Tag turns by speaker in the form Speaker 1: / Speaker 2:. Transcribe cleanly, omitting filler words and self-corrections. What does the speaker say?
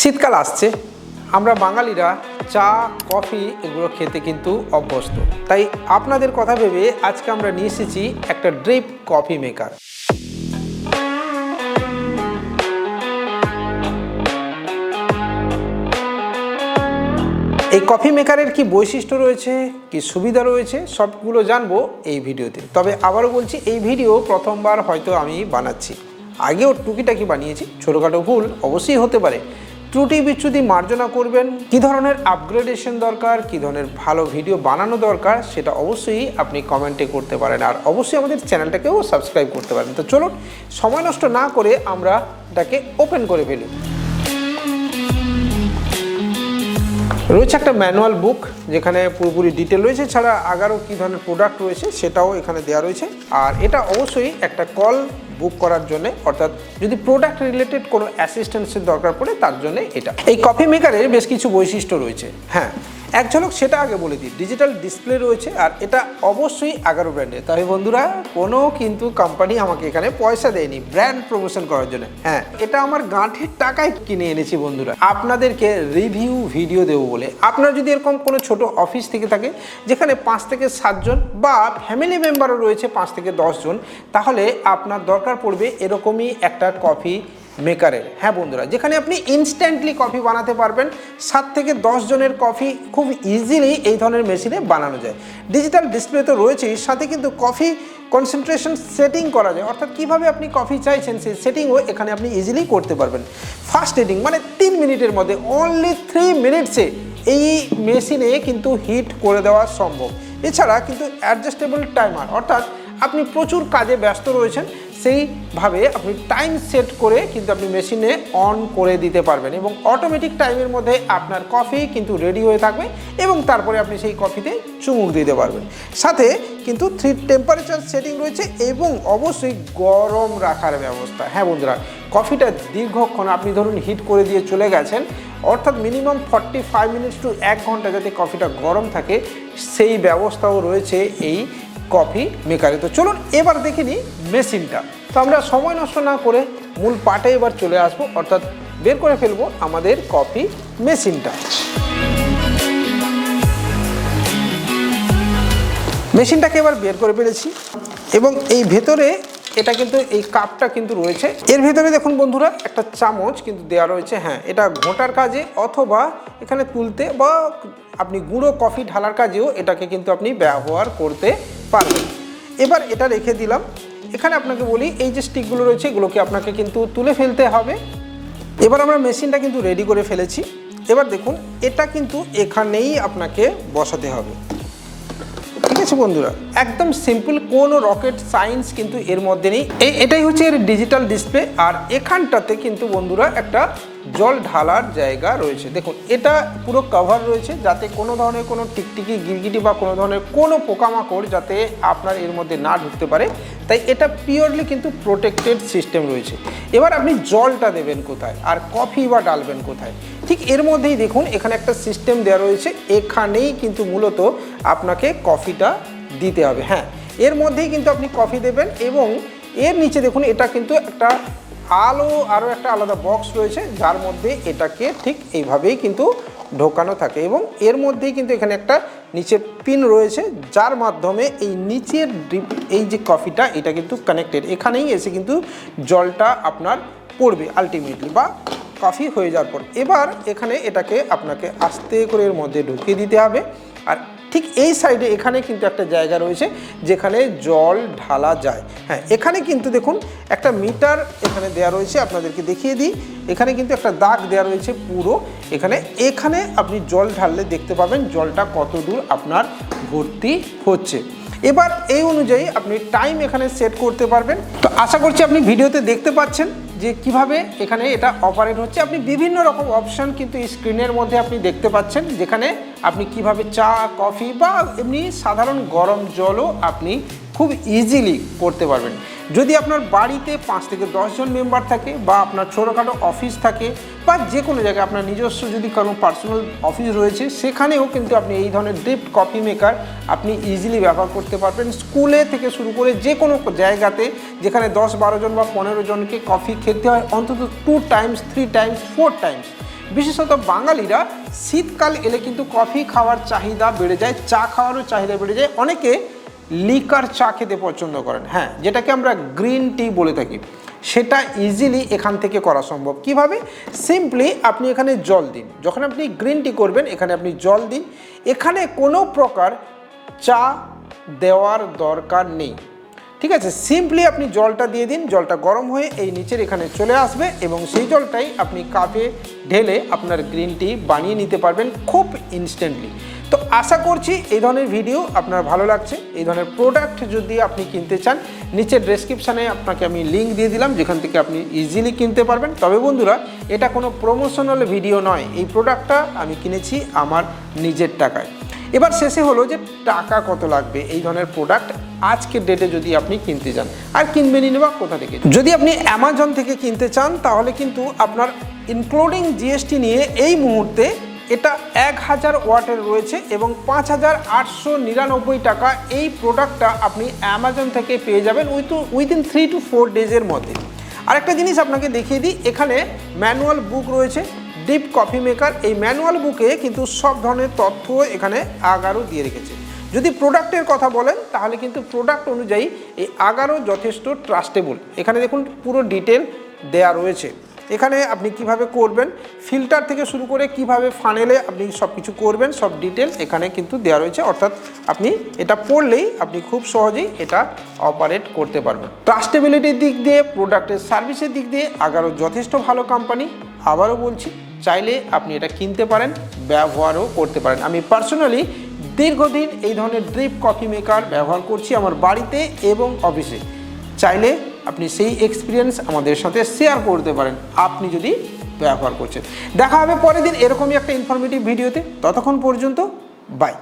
Speaker 1: শীতকাল আসছে, আমরা বাঙালিরা চা কফি এগুলো খেতে কিন্তু অভ্যস্ত। তাই আপনাদের কথা ভেবে আজকে আমরা নিয়ে এসেছি একটা ড্রিপ কফি মেকার। এই কফি মেকারের কি বৈশিষ্ট্য রয়েছে, কি সুবিধা রয়েছে, সবগুলো জানবো এই ভিডিওতে। তবে আবারও বলছি, এই ভিডিও প্রথমবার হয়তো আমি বানাচ্ছি, আগেও টুকিটাকি বানিয়েছি, ছোটোখাটো ভুল অবশ্যই হতে পারে। ত্রুটি বিচ্যুতি মার্জনা করবেন। কী ধরনের আপগ্রেডেশন দরকার, কী ধরনের ভালো ভিডিও বানানো দরকার, সেটা অবশ্যই আপনি কমেন্টে করতে পারেন। আর অবশ্যই আমাদের চ্যানেলটাকেও সাবস্ক্রাইব করতে পারেন। তো চলুন সময় নষ্ট না করে আমরা এটাকে ওপেন করে ফেলি। রয়েছে একটা ম্যানুয়াল বুক, যেখানে পুরোপুরি ডিটেল রয়েছে, ছাড়া আগারো কী ধরনের প্রোডাক্ট রয়েছে সেটাও এখানে দেওয়া রয়েছে। আর এটা অবশ্যই একটা কল বুক করার জন্য, অর্থাৎ যদি প্রোডাক্ট রিলেটেড কোনো অ্যাসিস্ট্যান্সের দরকার পড়ে তার জন্য এটা। এই কফি মেকারের বেশ কিছু বৈশিষ্ট্য রয়েছে। হ্যাঁ, এক ঝলক সেটা আগে বলে দিই। ডিজিটাল ডিসপ্লে রয়েছে, আর এটা অবশ্যই আগারো ব্র্যান্ডের। তবে বন্ধুরা, কোনো কিন্তু কোম্পানি আমাকে এখানে পয়সা দেয়নি ব্র্যান্ড প্রমোশন করার জন্য। হ্যাঁ, এটা আমার গাঁঠের টাকায় কিনে এনেছি বন্ধুরা, আপনাদেরকে রিভিউ ভিডিও দেবো বলে। আপনার যদি এরকম কোনো ছোট অফিস থেকে থাকে, যেখানে 5 থেকে 7 জন বা ফ্যামিলি মেম্বারও রয়েছে 5 থেকে 10 জন, তাহলে আপনার দরকার পড়বে এরকমই একটা কফি মেকারের। হ্যাঁ বন্ধুরা, যেখানে আপনি ইনস্ট্যান্টলি কফি বানাতে পারবেন। 7 থেকে 10 জনের কফি খুব ইজিলি এই ধরনের মেশিনে বানানো যায়। ডিজিটাল ডিসপ্লে তো রয়েছেই, সাথে কিন্তু কফি কনসেন্ট্রেশন সেটিং করা যায়, অর্থাৎ কীভাবে আপনি কফি চাইছেন সেই সেটিংও এখানে আপনি ইজিলি করতে পারবেন। ফাস্ট হিটিং মানে 3 মিনিটের মধ্যে, অনলি 3 মিনিটসে এই মেশিনে কিন্তু হিট করে দেওয়া সম্ভব। এছাড়া কিন্তু অ্যাডজাস্টেবল টাইমার, অর্থাৎ আপনি প্রচুর কাজে ব্যস্ত রয়েছেন, সেইভাবে আপনি টাইম সেট করে কিন্তু আপনি মেশিনে অন করে দিতে পারবেন, এবং অটোমেটিক টাইমের মধ্যে আপনার কফি কিন্তু রেডি হয়ে থাকবে, এবং তারপরে আপনি সেই কফিতে চুমুক দিতে পারবেন। সাথে কিন্তু 3 টেম্পারেচার সেটিং রয়েছে, এবং অবশ্যই গরম রাখার ব্যবস্থা। হ্যাঁ বন্ধুরা, কফিটা দীর্ঘক্ষণ আপনি ধরুন হিট করে দিয়ে চলে গেছেন, অর্থাৎ মিনিমাম 45 মিনিটস টু 1 ঘন্টা যাতে কফিটা গরম থাকে, সেই ব্যবস্থাও রয়েছে এই কফি মেকারে। তো চলুন এবার দেখে নিই মেশিনটা। তো আমরা সময় নষ্ট না করে মূল পার্টে এবার চলে আসবো, অর্থাৎ বের করে ফেলবো আমাদের কফি মেশিনটা। মেশিনটাকে এবার বের করে ফেলেছি, এবং এই ভেতরে এটা কিন্তু এই কাপটা কিন্তু রয়েছে। এর ভেতরে দেখুন বন্ধুরা, একটা চামচ কিন্তু দেওয়া রয়েছে। হ্যাঁ, এটা ঘোঁটার কাজে অথবা এখানে তুলতে বা আপনি গুঁড়ো কফি ঢালার কাজেও এটাকে কিন্তু আপনি ব্যবহার করতে পারবেন। এবার এটা রেখে দিলাম। এখানে আপনাকে বলি, এই যে স্টিকগুলো রয়েছে এগুলোকে আপনাকে কিন্তু তুলে ফেলতে হবে। এবার আমরা মেশিনটা কিন্তু রেডি করে ফেলেছি। এবার দেখুন, এটা কিন্তু এখানেই আপনাকে বসাতে হবে। ঠিক আছে বন্ধুরা, একদম সিম্পল, কোনো রকেট সায়েন্স কিন্তু এর মধ্যে নেই। এটাই হচ্ছে এর ডিজিটাল ডিসপ্লে। আর এখানটাতে কিন্তু বন্ধুরা একটা জল ঢালার জায়গা রয়েছে। দেখুন, এটা পুরো কভার রয়েছে, যাতে কোনো ধরনের কোনো টিকটিকি গিরগিটি বা কোনো ধরনের কোনো পোকামাকড় যাতে আপনার এর মধ্যে না ঢুকতে পারে, তাই এটা পিওরলি কিন্তু প্রোটেক্টেড সিস্টেম রয়েছে। এবার আপনি জলটা দেবেন কোথায়, আর কফি বা ডালবেন কোথায়, ঠিক এর মধ্যেই দেখুন এখানে একটা সিস্টেম দেওয়া রয়েছে। এখানেই কিন্তু মূলত আপনাকে কফিটা দিতে হবে। হ্যাঁ, এর মধ্যেই কিন্তু আপনি কফি দেবেন, এবং এর নিচে দেখুন এটা কিন্তু একটা আরও একটা আলাদা বক্স রয়েছে, যার মধ্যে এটাকে ঠিক এইভাবেই কিন্তু ঢোকানো থাকে, এবং এর মধ্যেই কিন্তু এখানে একটা নিচে পিন রয়েছে, যার মাধ্যমে এই নিচের ড্রিপ এই যে কফিটা এটা কিন্তু কানেক্টেড। এখানেই এসে কিন্তু জলটা আপনার পড়বে আলটিমেটলি, বা কফি হয়ে যাওয়ার পর। এবার এখানে এটাকে আপনাকে আস্তে করে এর মধ্যে ঢুকিয়ে দিতে হবে। আর ঠিক এই সাইডে এখানে কিন্তু একটা জায়গা রয়েছে যেখানে জল ঢালা যায়। হ্যাঁ, এখানে কিন্তু দেখুন একটা মিটার এখানে দেওয়া রয়েছে, আপনাদেরকে দেখিয়ে দিই। এখানে কিন্তু একটা দাগ দেওয়া রয়েছে পুরো এখানে আপনি জল ঢাললে দেখতে পাবেন জলটা কত দূর আপনার ভর্তি হচ্ছে। এবার এই অনুযায়ী আপনি টাইম এখানে সেট করতে পারবেন। তো আশা করছি আপনি ভিডিওতে দেখতে পাচ্ছেন যে কিভাবে এখানে এটা অপারেট হচ্ছে। আপনি বিভিন্ন রকম অপশন কিন্তু স্ক্রিনের মধ্যে আপনি দেখতে পাচ্ছেন, যেখানে আপনি কিভাবে চা, কফি বা এমনি সাধারণ গরম জলও আপনি খুব ইজিলি করতে পারবেন। যদি আপনার বাড়িতে 5 থেকে 10 জন মেম্বার থাকে, বা আপনার ছোটোখাটো অফিস থাকে, বা যে কোনো জায়গায় আপনার নিজস্ব যদি কোনো পার্সোনাল অফিস রয়েছে, সেখানেও কিন্তু আপনি এই ধরনের ড্রিপ কফি মেকার আপনি ইজিলি ব্যবহার করতে পারবেন। স্কুলে থেকে শুরু করে যে কোনো জায়গাতে যেখানে 10-12 জন বা 15 জনকে কফি খেতে হয়, অন্তত 2 টাইমস, 3 টাইমস, 4 টাইমস বিশেষত বাঙালিরা শীতকাল এলে কিন্তু কফি খাওয়ার চাহিদা বেড়ে যায়, চা খাওয়ারও চাহিদা বেড়ে যায়। অনেকে লিকার চা খেতে পছন্দ করেন, হ্যাঁ, যেটাকে আমরা গ্রিন টি বলে থাকি, সেটা ইজিলি এখান থেকে করা সম্ভব। কিভাবে? সিম্পলি আপনি এখানে জল দিন। যখন আপনি গ্রিন টি করবেন এখানে আপনি জল দিন। এখানে কোনো প্রকার চা দেওয়ার দরকার নেই, ঠিক আছে? সিম্পলি আপনি জলটা দিয়ে দিন, জলটা গরম হয়ে এই নিচের এখানে চলে আসবে এবং সেই জলটাই আপনি কাপে ঢেলে আপনার গ্রিন টি বানিয়ে নিতে পারবেন খুব ইনস্ট্যান্টলি। তো আশা করছি এই ধরনের ভিডিও আপনার ভালো লাগছে। এই ধরনের প্রোডাক্ট যদি আপনি কিনতে চান, নিচের ডেসক্রিপশানে আপনাকে আমি লিঙ্ক দিয়ে দিলাম, যেখান থেকে আপনি ইজিলি কিনতে পারবেন। তবে বন্ধুরা, এটা কোনো প্রমোশনাল ভিডিও নয়, এই প্রোডাক্টটা আমি কিনেছি আমার নিজের টাকায়। এবার শেষে হলো যে টাকা কত লাগবে এই ধরনের প্রোডাক্ট আজকের ডেটে যদি আপনি কিনতে চান, আর কিনবেনই না বা কোথা থেকে? যদি আপনি অ্যামাজন থেকে কিনতে চান তাহলে কিন্তু আপনার ইনক্লুডিং জিএসটি নিয়ে এই মুহূর্তে এটা 1000 ওয়াটের রয়েছে এবং 5899 টাকা এই প্রোডাক্টটা আপনি অ্যামাজন থেকে পেয়ে যাবেন উইদিন 3 to 4 ডেজের মধ্যে। আরেকটা জিনিস আপনাকে দেখিয়ে দিই, এখানে ম্যানুয়াল বুক রয়েছে, ডিপ কফি মেকার। এই ম্যানুয়াল বুকে কিন্তু সব ধরনের তথ্য এখানে আগারো দিয়ে রেখেছে। যদি প্রোডাক্টের কথা বলেন তাহলে কিন্তু প্রোডাক্ট অনুযায়ী এই আগারো যথেষ্ট ট্রাস্টেবল। এখানে দেখুন পুরো ডিটেল দেয়া রয়েছে। এখানে আপনি কিভাবে করবেন, ফিল্টার থেকে শুরু করে কিভাবে ফানেলে আপনি সব কিছু করবেন, সব ডিটেল এখানে কিন্তু দেওয়া রয়েছে। অর্থাৎ আপনি এটা পড়লেই আপনি খুব সহজেই এটা অপারেট করতে পারবেন। ট্রাস্টেবিলিটির দিক দিয়ে, প্রোডাক্টের সার্ভিসের দিক দিয়ে আগারো যথেষ্ট ভালো কোম্পানি। আবারও বলছি, চাইলে আপনি এটা কিনতে পারেন, ব্যবহারও করতে পারেন। আমি পার্সোনালি দীর্ঘদিন এই ধরনের ড্রিপ কফি মেকার ব্যবহার করছি আমার বাড়িতে এবং অফিসে। চাইলে আপনি সেই এক্সপিরিয়েন্স আমাদের সাথে শেয়ার করতে পারেন আপনি যদি ব্যবহার করছেন। দেখা হবে পরের দিন এরকমই একটা ইনফরমেটিভ ভিডিওতে। ততক্ষণ পর্যন্ত বাই।